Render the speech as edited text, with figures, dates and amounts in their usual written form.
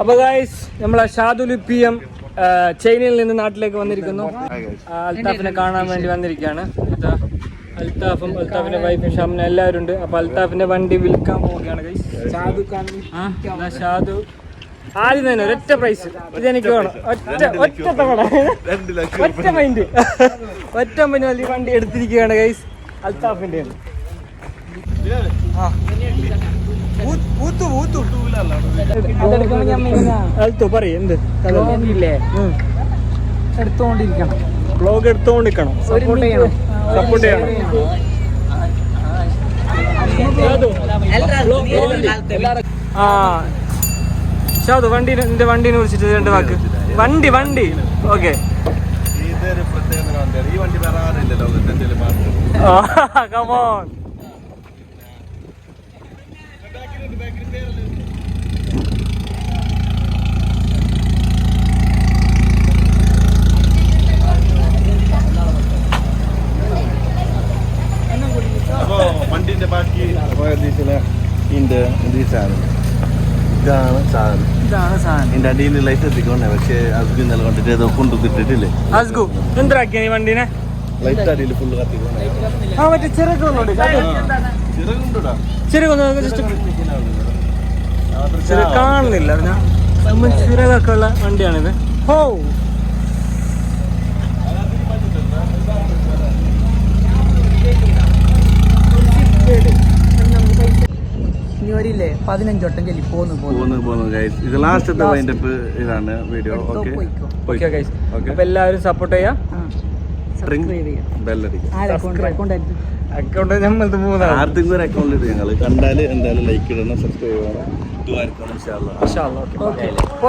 അപ്പൊ ഗൈസ് നമ്മളെ ഷാദുൽ PM ചൈനയിൽ നിന്ന് നാട്ടിലേക്ക് വന്നിരിക്കുന്നു. അൽത്താഫിനെ കാണാൻ വേണ്ടി വന്നിരിക്കുകയാണ്. അൽത്താഫും അൽത്താഫിന്റെ വൈഫും ഷംന എല്ലാവരും ഉണ്ട്. അപ്പൊ അൽത്താഫിന്റെ വണ്ടി വിൽക്കാൻ പോവുകയാണ് ഗൈസ്. ഷാദു ആദ്യം തന്നെ ഒരൊറ്റ പ്രൈസ് ഇതെനിക്ക് വേണം. ഒറ്റ തവണ ഒറ്റ മൈൻഡ് വലിയ വണ്ടി എടുത്തിരിക്കുകയാണ് ഗൈസ്. അൽത്താഫിന്റെ എടുത്തോണ്ടിരിക്കണം, വ്ലോഗ് എടുത്തോണ്ടിരിക്കണം, സപ്പോർട്ട് ചെയ്യണം. ഷാദു നിന്റെ വണ്ടിനെ കുറിച്ചിട്ട് രണ്ട് വാക്ക്. വണ്ടി ഓക്കെ. കമോൺ. വണ്ടിന്റെ ബാക്കി ഇതാണ് സാധനം. എന്റെ അടിയിൽ ലൈറ്റ് എത്തിക്കോണ്ടേ, പക്ഷെ അസ്ഗു ഇന്നലെ കണ്ടിട്ട് ഏതോ കൊണ്ടുത്തിട്ടില്ലേ. അസ്ഗു എന്താക്കിയ നീ വണ്ടീനെ? ലൈറ്റ് അടിയിൽ ഫുള്ള് കത്തിക്കോണ്ടേ. മറ്റേ ചിറകൊന്നുണ്ട്, കാണുന്നില്ല. ചിറകൊക്കെ ഉള്ള വണ്ടിയാണിത്. ഹോ വരില്ലേ 15 വട്ടം ചൊല്ലി പോന്നു ഗൈസ്. ഇത് ലാസ്റ്റത്തെ വൈൻഡപ്പ് ഇതാണ് വീഡിയോ. ഓക്കെ ഗൈസ്, അപ്പോൾ എല്ലാവരും സപ്പോർട്ട് ചെയ്യാം. അക്കൗണ്ട് നമ്മൾ ആർക്കും ഒരു അക്കൗണ്ട് ഇട്ട് ഞങ്ങൾ കണ്ടാൽ എന്തായാലും ലൈക്ക് ഇടണം, സബ്സ്ക്രൈബ് ചെയ്യണം.